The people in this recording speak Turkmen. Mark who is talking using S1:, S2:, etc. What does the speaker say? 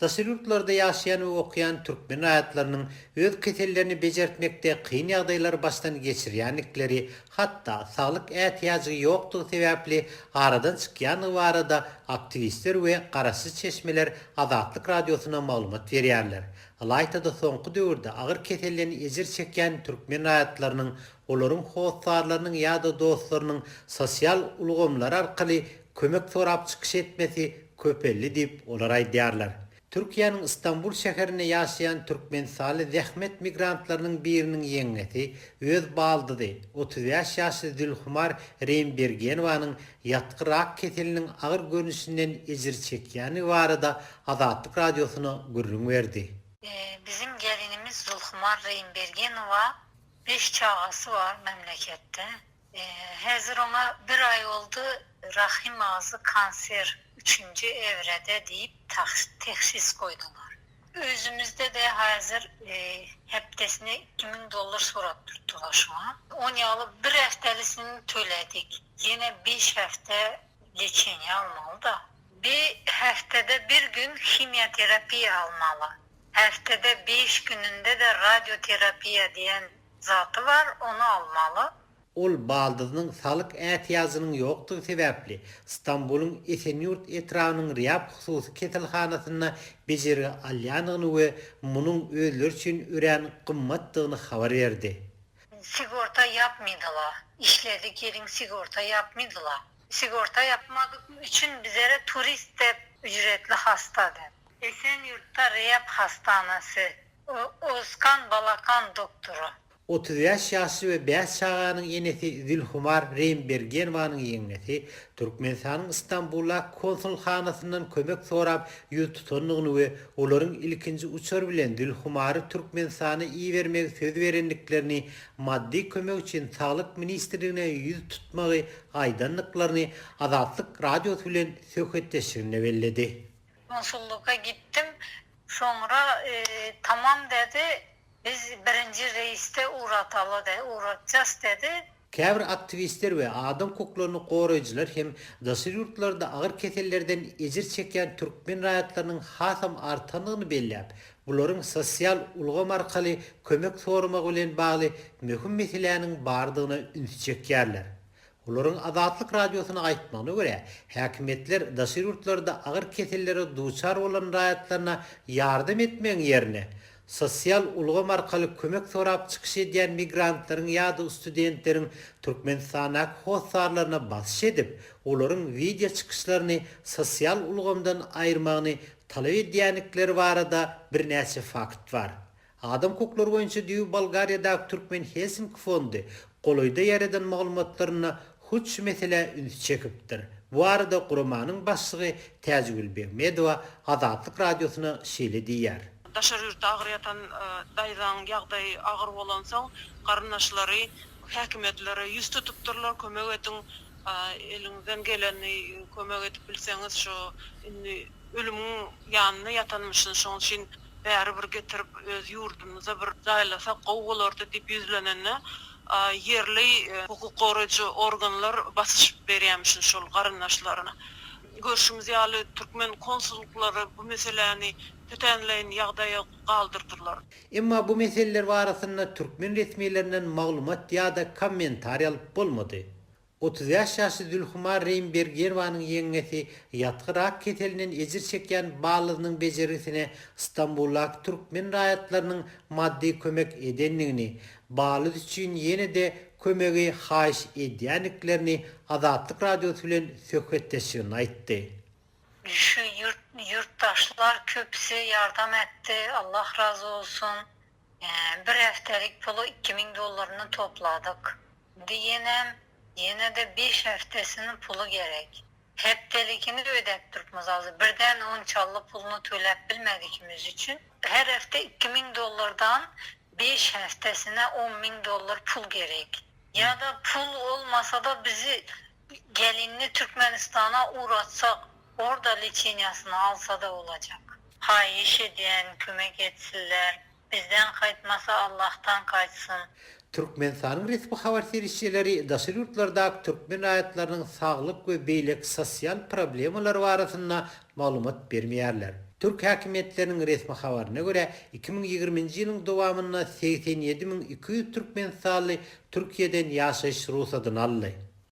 S1: Daşy ýurtlarda ýaşaýan we okuyan türkmen raýatlarynyň öz kesellerini bejertmekde kyn ýagdaýlar başdan geçirýänlikleri, hatda saglyk ähtiýaجy ýokdugy sebäpli aradan çykýan barada aktivistler we garaşy çeşmeler Azatlyk radiosuna maglumat berýärler. Alaytada soňky döwürde agyr kesellerini ejir çekýän türkmen raýatlarynyň olaryň howsarlarynyň ýa-da dostlarynyň sosial ulgamlar arkaly kömek sorap çykyş etmesi köpelli diýip olar aýdýarlar. Türkiýanyň Istanbul şäherinde ýaşaýan türkmen saly zähmet migrantlarynyň biriniň ýeňesi öz baldydy. 35 ýaşly Zülhumar Reýnbergenowanyň ýatky rak keseliniň agyr görnüşinden ejir çekýäni barada Azatlyk radiosuna gürrüň berdi.
S2: Bizim gelinimiz Zülhumar Reýnbergenowa 5 çağası var memlekette. Häzir ona 1 ay oldu rahim ağzı kanser 3. evrede deyip teşhis koydular. Özümüzde de hazır heptesine $2000 sorat tuttular şu an. 10 yılı 1 haftelisini töledik. Yine 5 hafta leçenya almalı da. Bir haftada bir gün kimyoterapiya almalı. Haftada 5 gününde de radyoterapiya diyen zatı var, onu almalı.
S1: Ol baldynyň salyk ähtiýagynyň ýokdugy sebäpli Istanbulyň Esenyurt etrawynyň Riyab hususy keselhanasyna bejeri alýanyny we munyň özleri üçin üren gymmatdygyny habar berdi.
S2: Sigorta yapmadılar. İşledik yerin sigorta yapmadılar. Sigorta yapmadık için bizlere turist de ücretli hasta de. Esenyurt'ta Riyab hastanesi. Özkan Balakan doktoru.
S1: 35 ýaşly we 5 çağanyň enesi Zülhumar Reýnbergenowanyň ýeňesi Türkmenistanyň Istanbul'a konsulhanasyndan kömek sorap ýüz tutanlygyny we olaryň ilkinji uçar bilen Zülhumary Türkmenistana iý bermek söz berenliklerini maddi kömek üçin Saglyk ministrligine ýüz tutmagy aýdanlyklaryny Azatlyk radiosy bilen söhbetleşigine belledi.
S2: Konsulluğa gittim. Sonra tamam dedi. Biz birinci reiste uğratacağız dedi.
S1: Käbir aktivistler we adam hukuklaryny goraýjylar hem daşy ýurtlarda agyr kesellerden ejir çekýän türkmen raýatlarynyň hasam artanlygyny belläp, bularyň sosial ulgam arkaly kömek sormak bilen bagly möhüm meseleleriň bardygyna üns çekýärler. Olaryň Azatlyk radiosuna aýtmagyna görä, häkimetler daşy ýurtlarda agyr kesellere duçar bolan raýatlaryna ýardam etmeň ýerine sosial ulgam arkaly kömek sorap çykyş edýän migrantlaryň ýa-da studentleriň Türkmenistana howsarlaryna basyş edip, olaryň video çykyşlaryny sosial ulgamdan aýyrmagyny talap edýänlikleri barada bir näçe fakt bar. Adam hukuklary boýunça diýip Bolgariýadaky Türkmen Helsinki fondy golaýda ýaradan maglumatlaryna huç mesele üns çekipdir. Bu arada gurumanyň başlygy Täzgül Behmedowa Azatlyk radiosuna şeýle diýär.
S3: Daşar ýurtda agyr ýatan daýdan ýagdaý agyr bolan soň garyndaşlary, häkimetleri ýüz tutupdyrlar, kömek ediň, eliňizden geleni kömek edip bilseňiz şo indi ölümüň ýanyna ýatanmyşyň, şoň üçin bäri bir getirip öz ýurdumyza bir jaýlasak gowy bolardy diýip ýüzlenenne yerli hukuk goraýjy organlar basyş berýärmişin şol garyndaşlaryna. Görüşümüz ýaly türkmen konsullukları bu meseleni tütenleyin ýagdaýa galdyrdylar.
S1: Emma bu meseleler barasynda türkmen resmiýetlerinden maglumat ýa-da kommentariýa alyp bolmady. 30 ýaşly Zülhumar Reýnbergenowanyň ýeňesi ýatky rak keselinden ejir çekýän balygynyň bejerisine Istanbul'a türkmen raýatlarynyň maddi kömek edenligini, balyg üçin ýene-de kömegi haýyş edýänliklerini Azatlyk radiosy bilen söhbetleşigini aýtdy.
S2: Şu yurttaşlar köpüsü yardım etti. Allah razı olsun. Bir haftalık pulu $2000 topladık. Yine de 5 haftasının pulu gerek. Heptelikini de ödep tutmaz lazım. Birden 10 çallı pulunu төлep bilmedikimiz için. Her hafta $2000'dan 5 haftasına $10.000 pul gerek. Ya da pul olmasa da bizi gelinli Türkmenistan'a uğratsak, orada liçenyasını alsa da olacak. Hayiş edyen kömek etsinler. Bizden kaytmasa Allah'tan kaçsın.
S1: Türkmenistan'ın resmi habar serişçileri daşır yurtlardaki Türkmen raýatlarynyň saglyk we beýlek sosial problemler barasynda maglumat bermeýärler. Türk häkimetleriniň resmi habaryna görä 2020-nji ýylyň dowamynda 87.200 türkmen sally Türkiýeden ýaşaýyş ruhsatyny aldy.